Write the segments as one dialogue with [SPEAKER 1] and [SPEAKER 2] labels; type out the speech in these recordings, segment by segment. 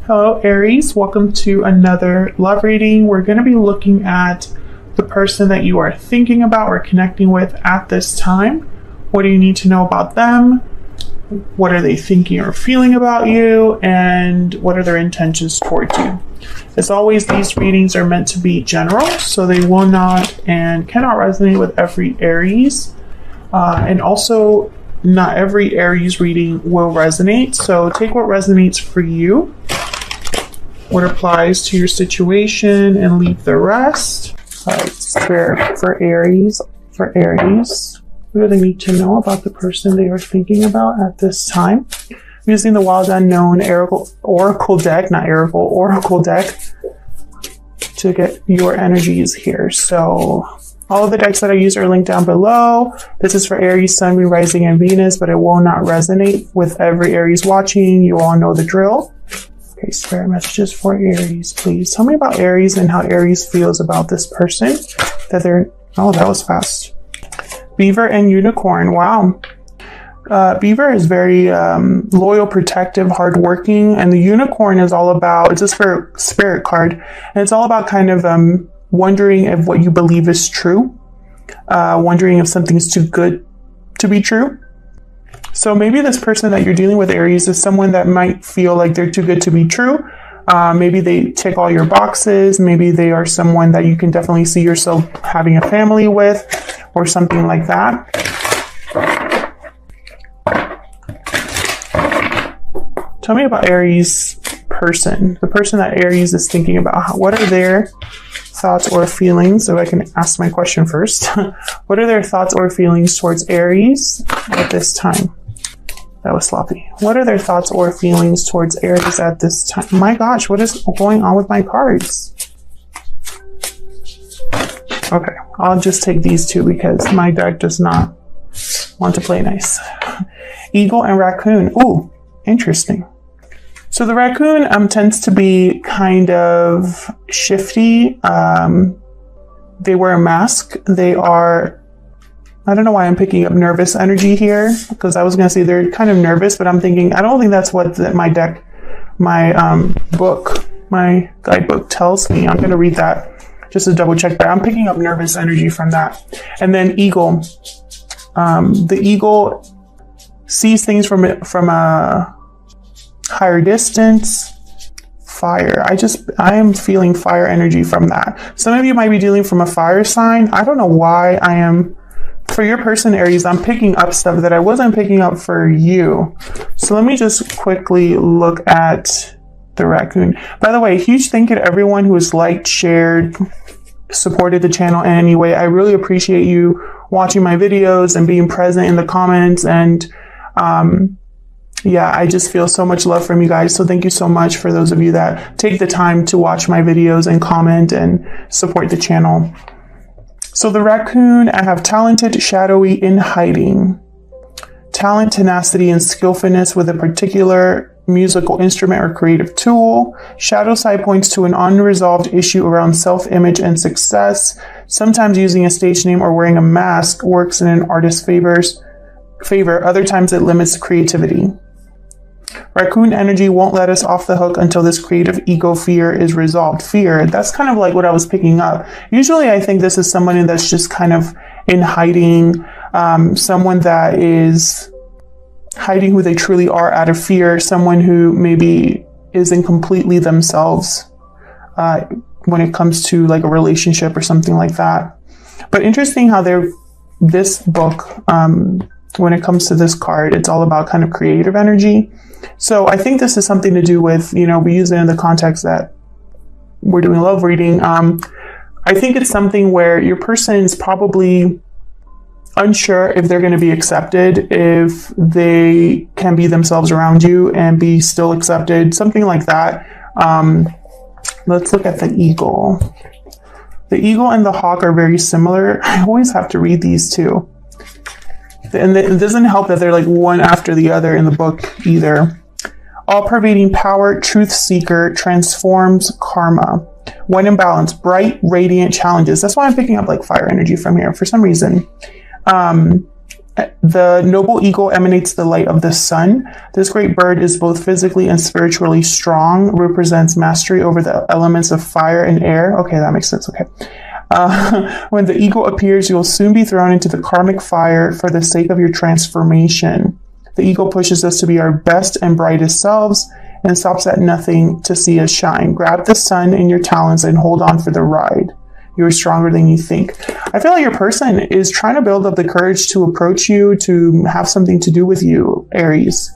[SPEAKER 1] Hello Aries, welcome to another love reading. We're going to be looking at the person that you are thinking about or connecting with at this time. What do you need to know about them? What are they thinking or feeling about you? And what are their intentions towards you? As always, these readings are meant to be general, so they will not and cannot resonate with every Aries. And also, not every Aries reading will resonate, so take what resonates for you, what applies to your situation, and leave the rest. All right, Spirit, for Aries, what do they need to know about the person they are thinking about at this time? I'm using the Wild Unknown Oracle deck to get your energies here. So all of the decks that I use are linked down below. This is for Aries, Sun, Moon, Rising, and Venus, but it will not resonate with every Aries watching. You all know the drill. Okay, Spirit messages for Aries, please. Tell me about Aries and how Aries feels about this person that they're... Oh, that was fast. Beaver and Unicorn. Wow. Beaver is very loyal, protective, hardworking, and the Unicorn is all about... It's a spirit card, and it's all about kind of wondering if what you believe is true, wondering if something's too good to be true. So maybe this person that you're dealing with, Aries, is someone that might feel like they're too good to be true. Maybe they tick all your boxes. Maybe they are someone that you can definitely see yourself having a family with or something like that. Tell me about Aries person, the person that Aries is thinking about. What are their thoughts or feelings? So I can ask my question first. What are their thoughts or feelings towards Aries at this time? That was sloppy. What are their thoughts or feelings towards Aries at this time? My gosh, what is going on with my cards? Okay, I'll just take these two because my deck does not want to play nice. Eagle and Raccoon. Ooh, interesting. So the Raccoon tends to be kind of shifty. They wear a mask. They are... I don't know why I'm picking up nervous energy here, because I was going to say they're kind of nervous, but I'm thinking, I don't think that's what my guidebook tells me. I'm going to read that just to double check that. I'm picking up nervous energy from that. And then Eagle. The Eagle sees things from a higher distance. Fire. I am feeling fire energy from that. Some of you might be dealing from a fire sign. I don't know why I am... For your person, Aries, I'm picking up stuff that I wasn't picking up for you. So let me just quickly look at the Raccoon. By the way, huge thank you to everyone who has liked, shared, supported the channel in any way. I really appreciate you watching my videos and being present in the comments. And yeah, I just feel so much love from you guys. So thank you so much for those of you that take the time to watch my videos and comment and support the channel. So the Raccoon, I have talented, shadowy, in hiding. Talent, tenacity, and skillfulness with a particular musical instrument or creative tool. Shadow side points to an unresolved issue around self-image and success. Sometimes using a stage name or wearing a mask works in an artist's favor. Other times it limits creativity. Raccoon energy won't let us off the hook until this creative ego fear is resolved. Fear, that's kind of like what I was picking up. Usually I think this is someone that's just kind of in hiding, someone that is hiding who they truly are out of fear, someone who maybe isn't completely themselves when it comes to like a relationship or something like that. But interesting how this book, when it comes to this card, it's all about kind of creative energy. So I think this is something to do with, we use it in the context that we're doing love reading. I think it's something where your person is probably unsure if they're going to be accepted, if they can be themselves around you and be still accepted, something like that. Let's look at the Eagle. The Eagle and the Hawk are very similar. I always have to read these two. And it doesn't help that they're like one after the other in the book either. All-pervading power, truth seeker, transforms karma. When in balance, bright, radiant challenges. That's why I'm picking up like fire energy from here for some reason. The noble eagle emanates the light of the sun. This great bird is both physically and spiritually strong, represents mastery over the elements of fire and air. Okay, that makes sense. Okay. When the eagle appears, you'll soon be thrown into the karmic fire for the sake of your transformation. The eagle pushes us to be our best and brightest selves and stops at nothing to see us shine. Grab the sun in your talons and hold on for the ride. You're stronger than you think. I feel like your person is trying to build up the courage to approach you, to have something to do with you, Aries.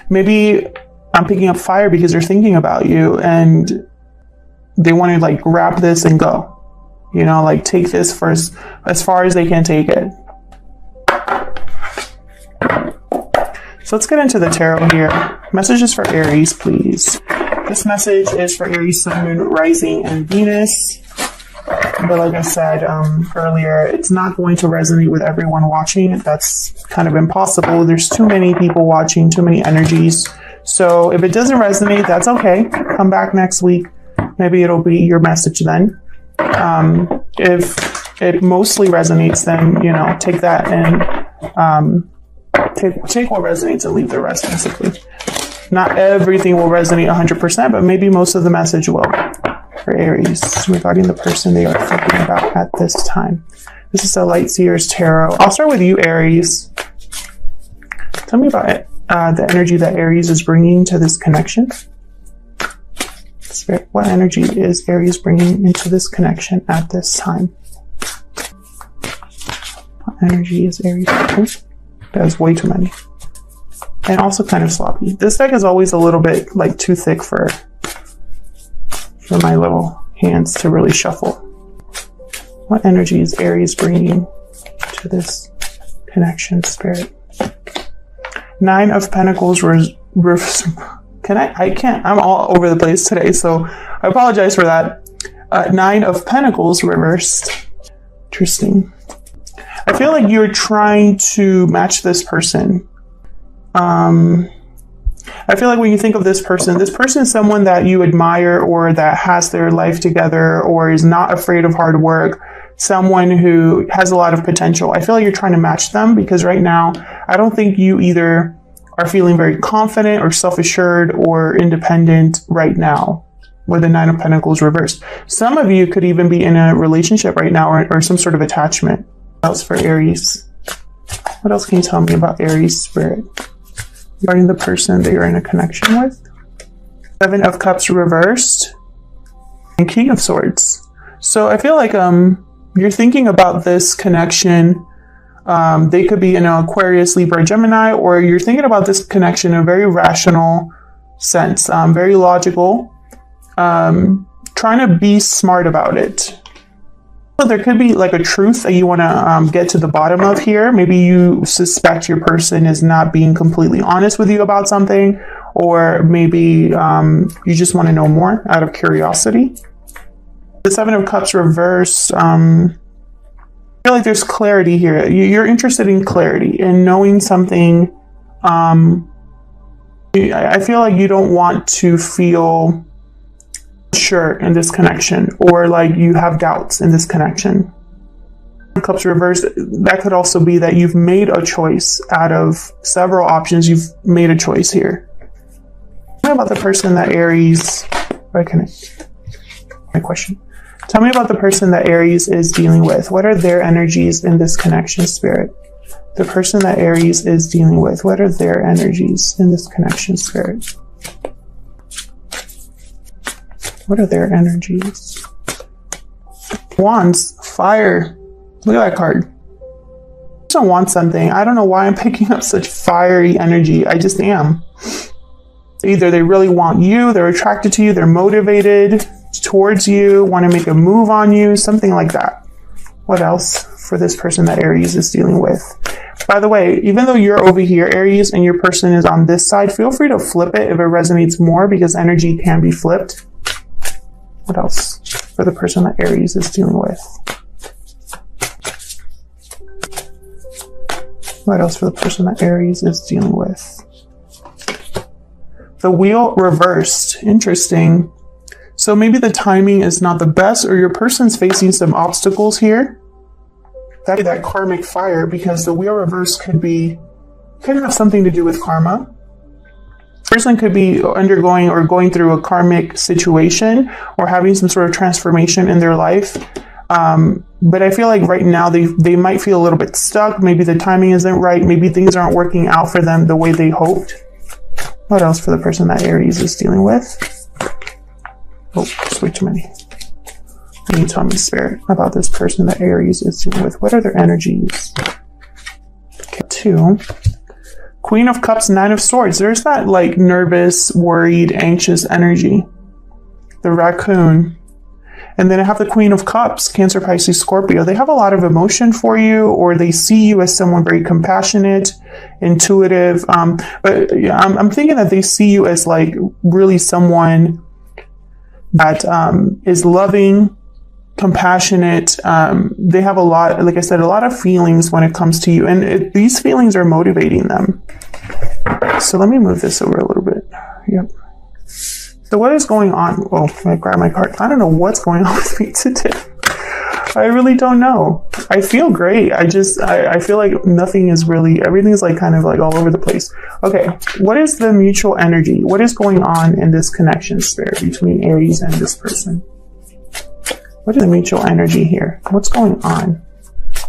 [SPEAKER 1] Maybe I'm picking up fire because they're thinking about you and they want to like grab this and go. You know, like take this first as far as they can take it. So let's get into the tarot here. Messages for Aries, please. This message is for Aries, Sun, Moon, Rising, and Venus. But like I said earlier, it's not going to resonate with everyone watching. That's kind of impossible. There's too many people watching, too many energies. So if it doesn't resonate, that's okay. Come back next week. Maybe it'll be your message then. If it mostly resonates, then, you know, take that and take what resonates and leave the rest, basically. Not everything will resonate 100%, but maybe most of the message will. For Aries, regarding the person they are thinking about at this time. This is the Light Seers Tarot. I'll start with you, Aries. Tell me about it, the energy that Aries is bringing to this connection. Spirit, what energy is Aries bringing into this connection at this time? What energy is Aries bringing? That's way too many. And also kind of sloppy. This deck is always a little bit like too thick for my little hands to really shuffle. What energy is Aries bringing to this connection, Spirit? Nine of Pentacles. I can't. I'm all over the place today, so I apologize for that. Nine of Pentacles reversed. Interesting. I feel like you're trying to match this person. I feel like when you think of this person is someone that you admire or that has their life together or is not afraid of hard work, someone who has a lot of potential. I feel like you're trying to match them because right now, I don't think you either are feeling very confident or self-assured or independent right now with the Nine of Pentacles reversed. Some of you could even be in a relationship right now or some sort of attachment. What else for Aries? What else can you tell me about Aries, Spirit? Regarding the person that you're in a connection with. Seven of Cups reversed. And King of Swords. So I feel like you're thinking about this connection. They could be in an Aquarius, Libra, Gemini, or you're thinking about this connection in a very rational sense. Very logical. Trying to be smart about it. There could be like a truth that you want to get to the bottom of here. Maybe you suspect your person is not being completely honest with you about something, or maybe you just want to know more out of curiosity. The Seven of Cups reverse. I feel like there's clarity here. You're interested in clarity and knowing something. I feel like you don't want to feel sure in this connection, or like you have doubts in this connection. Cups reversed, that could also be that you've made a choice out of several options. You've made a choice here. Tell me about the person that Aries, my question. Tell me about the person that Aries is dealing with. What are their energies in this connection, Spirit? The person that Aries is dealing with, what are their energies in this connection, Spirit? What are their energies? Wands, fire. Look at that card. I just don't want something. I don't know why I'm picking up such fiery energy. I just am. Either they really want you, they're attracted to you, they're motivated towards you, want to make a move on you, something like that. What else for this person that Aries is dealing with? By the way, even though you're over here, Aries, and your person is on this side, feel free to flip it if it resonates more because energy can be flipped. What else for the person that Aries is dealing with? What else for the person that Aries is dealing with? The Wheel reversed. Interesting. So maybe the timing is not the best, or your person's facing some obstacles here. That'd be that karmic fire, because the wheel reverse could have something to do with karma. Person could be undergoing or going through a karmic situation or having some sort of transformation in their life. But I feel like right now they might feel a little bit stuck. Maybe the timing isn't right. Maybe things aren't working out for them the way they hoped. What else for the person that Aries is dealing with? Oh, just way too many. Can you tell me, Spirit, about this person that Aries is dealing with? What are their energies? Okay, 2. Queen of Cups, 9 of Swords. There's that like nervous, worried, anxious energy. The raccoon. And then I have the Queen of Cups, Cancer, Pisces, Scorpio. They have a lot of emotion for you, or they see you as someone very compassionate, intuitive. But yeah, I'm thinking that they see you as like really someone that is loving, compassionate. They have a lot, like I said, a lot of feelings when it comes to you. And these feelings are motivating them. So let me move this over a little bit. Yep. So what is going on? Oh, I grab my card. I don't know what's going on with me today. I really don't know. I feel great. I feel like nothing is really, everything's like kind of like all over the place. Okay. What is the mutual energy? What is going on in this connection, Spirit, between Aries and this person? What is the mutual energy here? What's going on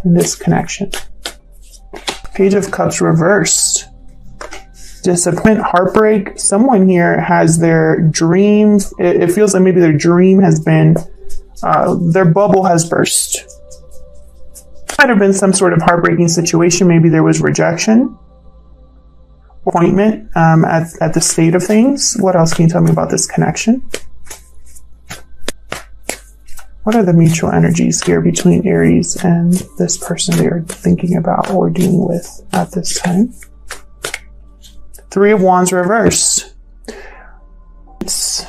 [SPEAKER 1] in this connection? Page of Cups reversed. Disappointment, heartbreak. Someone here has their dreams. It feels like maybe their dream has been, their bubble has burst. Might have been some sort of heartbreaking situation. Maybe there was rejection, appointment at the state of things. What else can you tell me about this connection? What are the mutual energies here between Aries and this person they are thinking about or dealing with at this time? 3 of Wands reversed. It's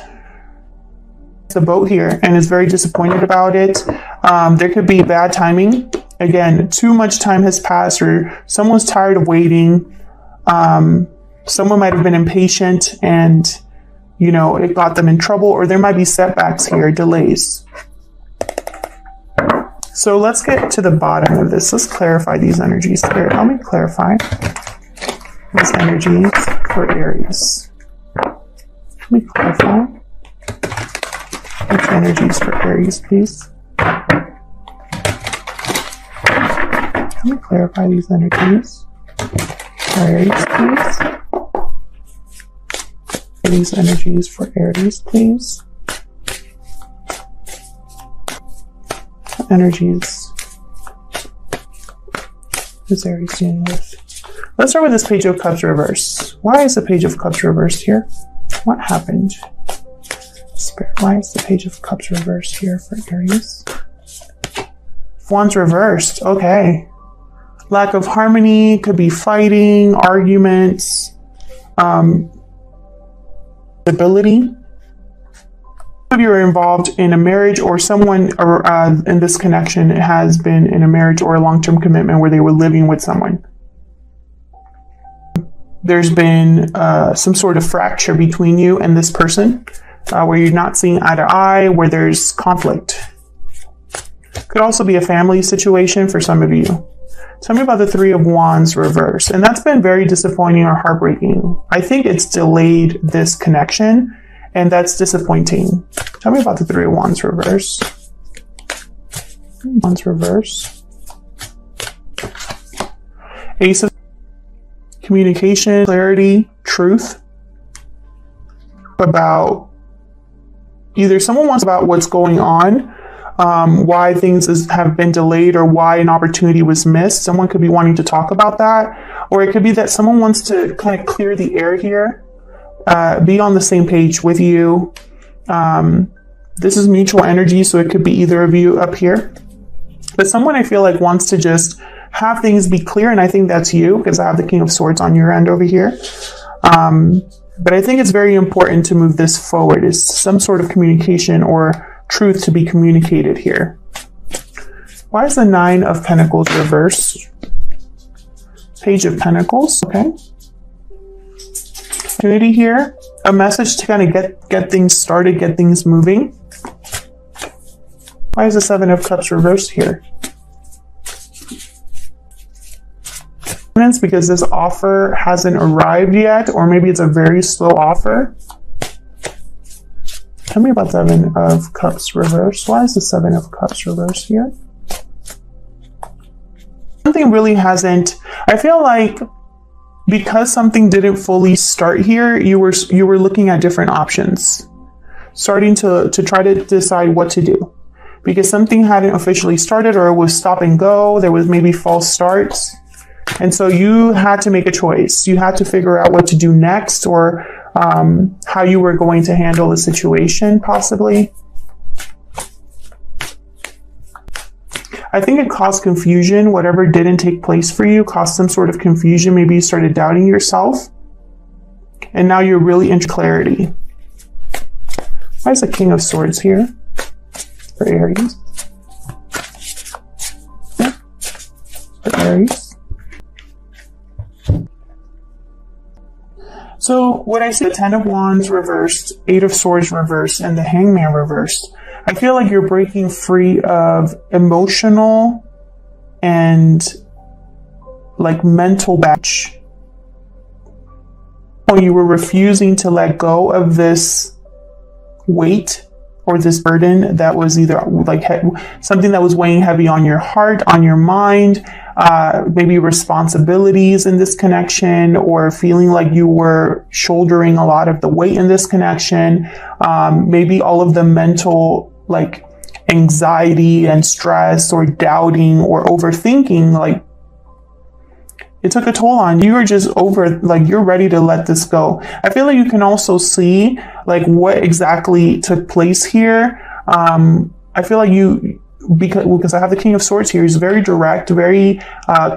[SPEAKER 1] the boat here and is very disappointed about it. There could be bad timing. Again, too much time has passed, or someone's tired of waiting. Someone might have been impatient and, you know, it got them in trouble, or there might be setbacks here, delays. So let's get to the bottom of this. Let's clarify these energies. Spirit, help me clarify these energies for Aries. Let me clarify these energies for Aries, please. Let me clarify these energies for Aries, please. These energies for Aries, please. Energies is Aries dealing with? Let's start with this Page of Cups reverse. Why is the Page of Cups reversed here? What happened? Spirit, why is the Page of Cups reversed here for Aries? Wands reversed. Okay. Lack of harmony, could be fighting, arguments, stability. If you are involved in a marriage, or someone in this connection has been in a marriage or a long-term commitment where they were living with someone. There's been some sort of fracture between you and this person, where you're not seeing eye to eye, where there's conflict. Could also be a family situation for some of you. Tell me about the 3 of Wands reverse. And that's been very disappointing or heartbreaking. I think it's delayed this connection, and that's disappointing. Tell me about the 3 of Wands reverse. Wands reverse. Ace of communication, clarity, truth. About either someone wants about what's going on, why things have been delayed, or why an opportunity was missed. Someone could be wanting to talk about that, or it could be that someone wants to kind of clear the air here, be on the same page with you. This is mutual energy, so it could be either of you up here. But someone I feel like wants to just have things be clear, and I think that's you, because I have the King of Swords on your end over here. But I think it's very important to move this forward. It's some sort of communication or truth to be communicated here. Why is the 9 of Pentacles reversed? Page of Pentacles, okay. Opportunity here, a message to kind of get things started, get things moving. Why is the 7 of Cups reversed here? because this offer hasn't arrived yet, or maybe it's a very slow offer. Tell me about Seven of Cups reversed. Why is the Seven of Cups reversed here? Something really hasn't. I feel like because something didn't fully start here, you were looking at different options, starting to try to decide what to do, because something hadn't officially started, or it was stop and go. There was maybe false starts, and so you had to make a choice. You had to figure out what to do next, or how you were going to handle the situation, possibly. I think it caused confusion. Whatever didn't take place for you caused some sort of confusion. Maybe you started doubting yourself, and now you're really in clarity. Why is the King of Swords here for Aries? Yeah. For Aries. So what I see, the Ten of Wands reversed, Eight of Swords reversed, and the Hangman reversed. I feel like you're breaking free of emotional and like mental baggage. You were refusing to let go of this weight or this burden that was either like something that was weighing heavy on your heart, on your mind, maybe responsibilities in this connection, or feeling like you were shouldering a lot of the weight in this connection. Maybe all of the mental like anxiety and stress or doubting or overthinking, like it took a toll on you. You're just you're ready to let this go. I feel like you can also see like what exactly took place here. I feel like because I have the King of Swords here, he's very direct, very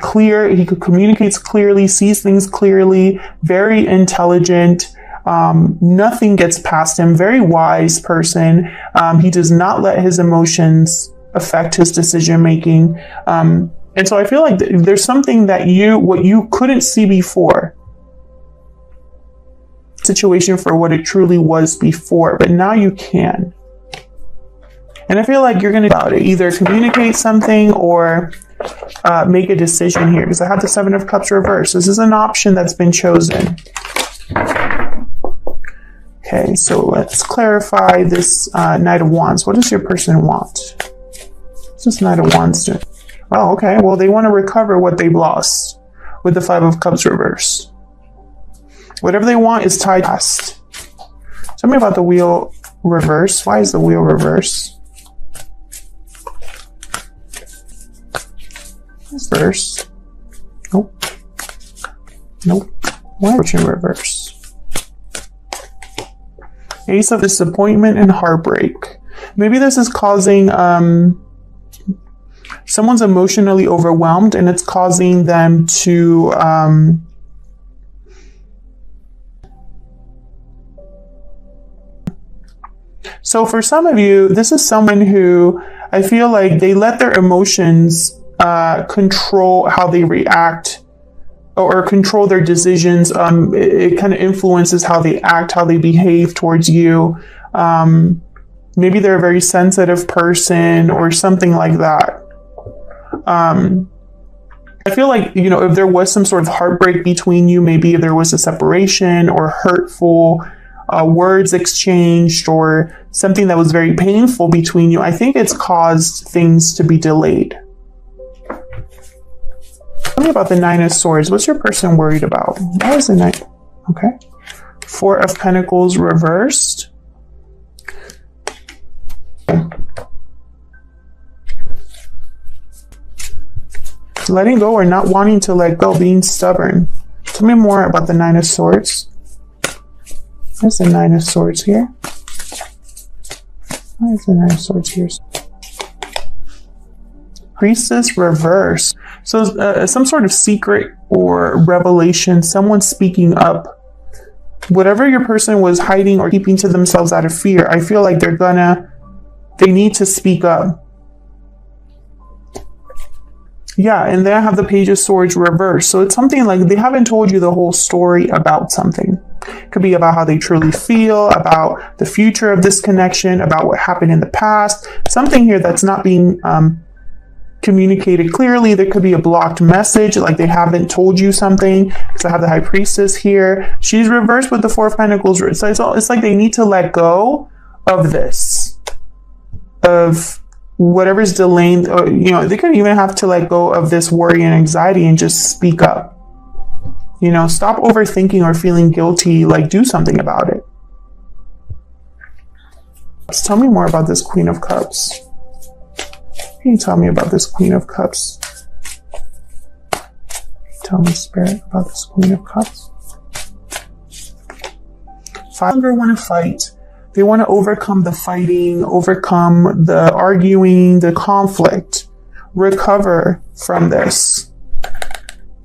[SPEAKER 1] clear. He communicates clearly, sees things clearly, very intelligent. Nothing gets past him. Very wise person. He does not let his emotions affect his decision making. And so I feel like there's something that what you couldn't see before. Situation for what it truly was before, but now you can. And I feel like you're going to about it, either communicate something or make a decision here, because I have the Seven of Cups reversed. This is an option that's been chosen. Okay, so let's clarify this Knight of Wands. What does your person want? What's this Knight of Wands do? Oh, okay. Well, they want to recover what they've lost with the Five of Cups reversed. Whatever they want is tied past. Tell me about the Wheel reverse. Why is the Wheel reverse? Reverse. Nope. Nope. Why is it in reverse? Ace of Disappointment and Heartbreak. Maybe this is causing someone's emotionally overwhelmed, and it's causing them to so for some of you, this is someone who I feel like they let their emotions control how they react or control their decisions. It kind of influences how they act, how they behave towards you. Maybe they're a very sensitive person or something like that. I feel like, if there was some sort of heartbreak between you, maybe there was a separation or hurtful words exchanged or something that was very painful between you, I think it's caused things to be delayed. Tell me about the Nine of Swords. What's your person worried about? Why is the Nine? Okay. Four of Pentacles reversed. Letting go or not wanting to let go, being stubborn. Tell me more about the Nine of Swords. There's the Nine of Swords here. Why is the Nine of Swords here? Priestess reverse. So some sort of secret or revelation, someone speaking up. Whatever your person was hiding or keeping to themselves out of fear, I feel like they need to speak up. Yeah, and then I have the Page of Swords reversed. So it's something like they haven't told you the whole story about something. It could be about how they truly feel, about the future of this connection, about what happened in the past. Something here that's not being communicated clearly. There could be a blocked message, like they haven't told you something. So I have the High Priestess here. She's reversed with the Four of Pentacles. So it's like they need to let go of this, of whatever's delaying, or, you know, they could even have to let go of this worry and anxiety and just speak up. You know, stop overthinking or feeling guilty, like do something about it. Just tell me more about this Queen of Cups. Can you tell me about this Queen of Cups? Tell me, Spirit, about this Queen of Cups. Five longer want to fight. They want to overcome the fighting, overcome the arguing, the conflict, recover from this.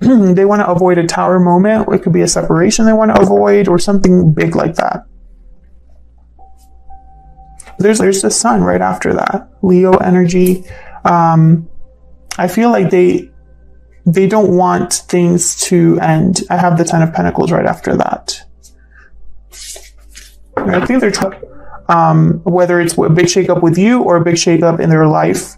[SPEAKER 1] They want to avoid a tower moment. It could be a separation they want to avoid or something big like that. There's the Sun right after that. Leo energy. I feel like they don't want things to end. I have the Ten of Pentacles right after that. I think they're trying, whether it's a big shakeup with you or a big shakeup in their life.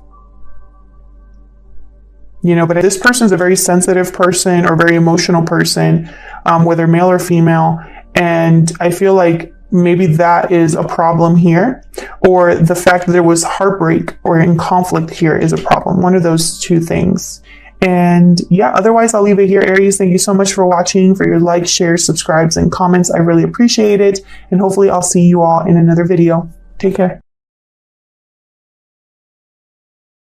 [SPEAKER 1] You know, but this person's a very sensitive person or very emotional person, whether male or female. And I feel like maybe that is a problem here, or the fact that there was heartbreak or in conflict here is a problem. One of those two things. And yeah, otherwise I'll leave it here, Aries. Thank you so much for watching, for your likes, shares, subscribes, and comments. I really appreciate it. And hopefully I'll see you all in another video. Take care.